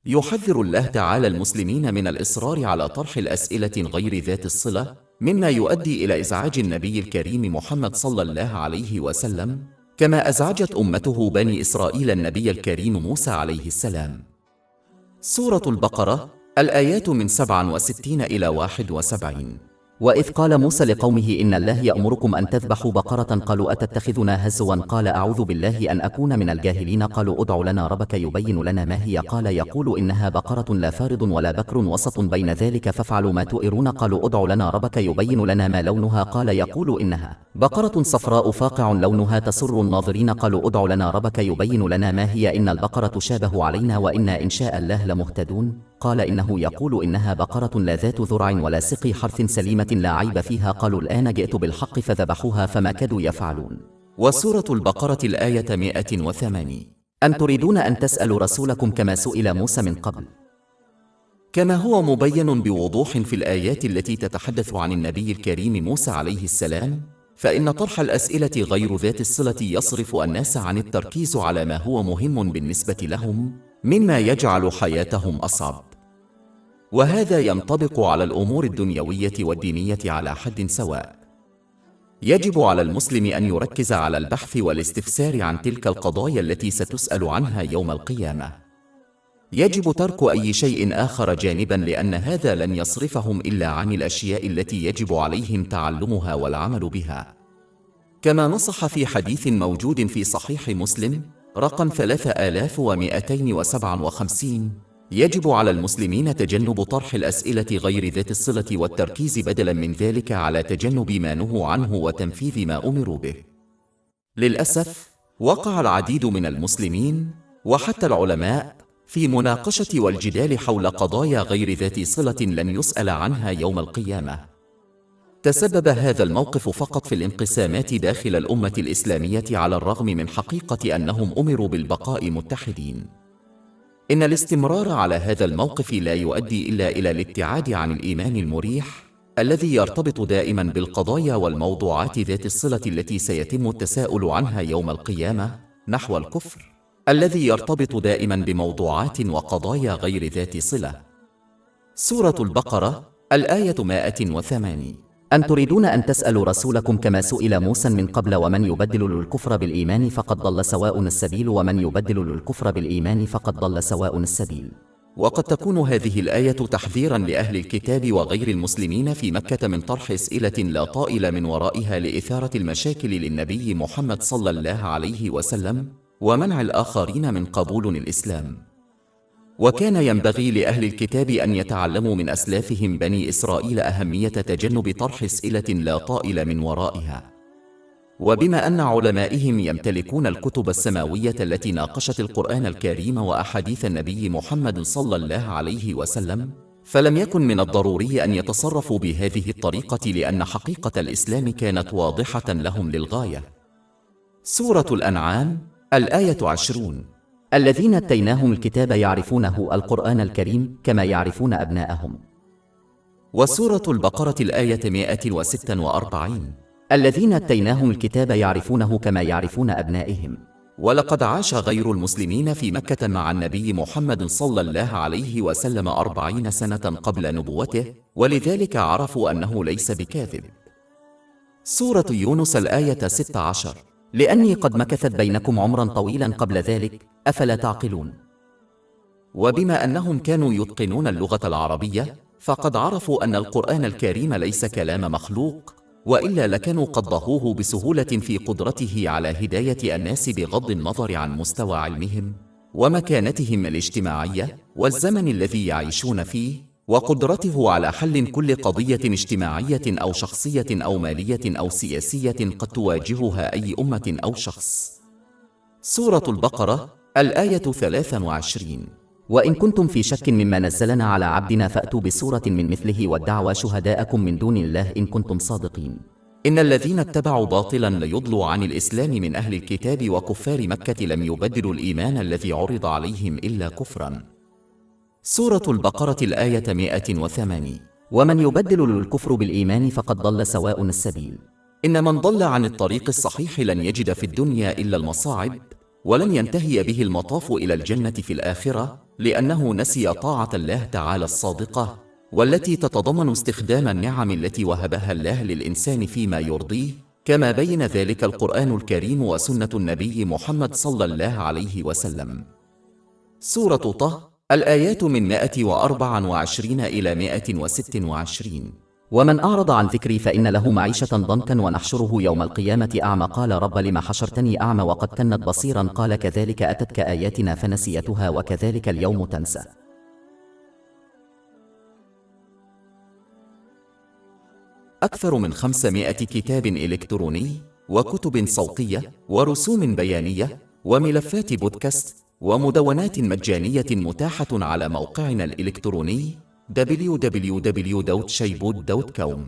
يحذر الله تعالى المسلمين من الإصرار على طرح الأسئلة غير ذات الصلة، مما يؤدي إلى إزعاج النبي الكريم محمد صلى الله عليه وسلم، كما أزعجت أمته بني إسرائيل النبي الكريم موسى عليه السلام. سورة البقرة، الآيات من 67 إلى 71. وإذ قال موسى لقومه إن الله يأمركم أن تذبحوا بقرة قالوا أتتخذنا هزوا قال أعوذ بالله أن أكون من الجاهلين قالوا ادع لنا ربك يبين لنا ما هي قال يقول إنها بقرة لا فارض ولا بكر وسط بين ذلك فافعلوا ما تؤمرون قالوا ادع لنا ربك يبين لنا ما لونها قال يقول إنها بقرة صفراء فاقع لونها تسر الناظرين قالوا ادع لنا ربك يبين لنا ما هي إن البقرة تشابه علينا وإنا إن شاء الله لمهتدون قال إنه يقول إنها بقرة لا ذات ذرع ولا سقي حرث سليمة لا عيب فيها قالوا الآن جئت بالحق فذبحوها فما كادوا يفعلون. وسورة البقرة الآية 108. أم تريدون أن تسألوا رسولكم كما سئل موسى من قبل؟ كما هو مبين بوضوح في الآيات التي تتحدث عن النبي الكريم موسى عليه السلام، فإن طرح الأسئلة غير ذات الصلة يصرف الناس عن التركيز على ما هو مهم بالنسبة لهم، مما يجعل حياتهم أصعب. وهذا ينطبق على الأمور الدنيوية والدينية على حد سواء. يجب على المسلم أن يركز على البحث والاستفسار عن تلك القضايا التي ستسأل عنها يوم القيامة. يجب ترك أي شيء آخر جانبا، لأن هذا لن يصرفهم إلا عن الأشياء التي يجب عليهم تعلمها والعمل بها. كما نصح في حديث موجود في صحيح مسلم رقم 3257: يجب على المسلمين تجنب طرح الأسئلة غير ذات الصلة والتركيز بدلا من ذلك على تجنب ما نهوا عنه وتنفيذ ما أمروا به. للأسف وقع العديد من المسلمين وحتى العلماء في مناقشة والجدال حول قضايا غير ذات صلة لن يسأل عنها يوم القيامة. تسبب هذا الموقف فقط في الانقسامات داخل الأمة الإسلامية، على الرغم من حقيقة أنهم أمروا بالبقاء متحدين. إن الاستمرار على هذا الموقف لا يؤدي إلا إلى الابتعاد عن الإيمان المريح الذي يرتبط دائما بالقضايا والموضوعات ذات الصلة التي سيتم التساؤل عنها يوم القيامة، نحو الكفر الذي يرتبط دائما بموضوعات وقضايا غير ذات صلة. سورة البقرة، الآية 108. أم تريدون أن تسألوا رسولكم كما سئل موسى من قبل ومن يبدل الكفر بالإيمان فقد ضل سواء السبيل ومن يبدل الكفر بالإيمان فقد ضل سواء السبيل. وقد تكون هذه الآية تحذيرا لأهل الكتاب وغير المسلمين في مكة من طرح أسئلة لا طائل من ورائها لإثارة المشاكل للنبي محمد صلى الله عليه وسلم ومنع الآخرين من قبول الإسلام. وكان ينبغي لأهل الكتاب أن يتعلموا من أسلافهم بني إسرائيل أهمية تجنب طرح أسئلة لا طائل من ورائها. وبما أن علمائهم يمتلكون الكتب السماوية التي ناقشت القرآن الكريم وأحاديث النبي محمد صلى الله عليه وسلم، فلم يكن من الضروري أن يتصرفوا بهذه الطريقة، لأن حقيقة الإسلام كانت واضحة لهم للغاية. سورة الأنعام، الآية 20. الذين اتيناهم الكتاب يعرفونه القرآن الكريم كما يعرفون أبناءهم. وسورة البقرة الآية 146. الذين اتيناهم الكتاب يعرفونه كما يعرفون أبنائهم. ولقد عاش غير المسلمين في مكة مع النبي محمد صلى الله عليه وسلم 40 سنة قبل نبوته، ولذلك عرفوا أنه ليس بكاذب. سورة يونس الآية 16. لأني قد مكثت بينكم عمرا طويلا قبل ذلك أفلا تعقلون. وبما أنهم كانوا يتقنون اللغة العربية، فقد عرفوا أن القرآن الكريم ليس كلام مخلوق، وإلا لكانوا قد ضاهوه بسهولة في قدرته على هداية الناس بغض النظر عن مستوى علمهم ومكانتهم الاجتماعية والزمن الذي يعيشون فيه، وقدرته على حل كل قضية اجتماعية أو شخصية أو مالية أو سياسية قد تواجهها أي أمة أو شخص. سورة البقرة، الآية 23. وإن كنتم في شك مما نزلنا على عبدنا فأتوا بسورة من مثله وادعوا شهداءكم من دون الله إن كنتم صادقين. إن الذين اتبعوا باطلا ليضلوا عن الإسلام من أهل الكتاب وكفار مكة لم يبدلوا الإيمان الذي عرض عليهم إلا كفرا. سورة البقرة الآية 108. ومن يبدل الكفر بالإيمان فقد ضل سواء السبيل. إن من ضل عن الطريق الصحيح لن يجد في الدنيا إلا المصاعب، ولن ينتهي به المطاف إلى الجنة في الآخرة، لأنه نسي طاعة الله تعالى الصادقة، والتي تتضمن استخدام النعم التي وهبها الله للإنسان فيما يرضيه، كما بين ذلك القرآن الكريم وسنة النبي محمد صلى الله عليه وسلم. سورة طه، الآيات من 124 إلى 126. ومن أعرض عن ذكري فإن له معيشة ضنكا ونحشره يوم القيامة أعمى قال رب لم حشرتني أعمى وقد كنت بصيرا قال كذلك أتتك آياتنا فنسيتها وكذلك اليوم تنسى. أكثر من 500 كتاب إلكتروني وكتب صوتية ورسوم بيانية وملفات بودكاست ومدونات مجانية متاحة على موقعنا الإلكتروني www.shaybud.com.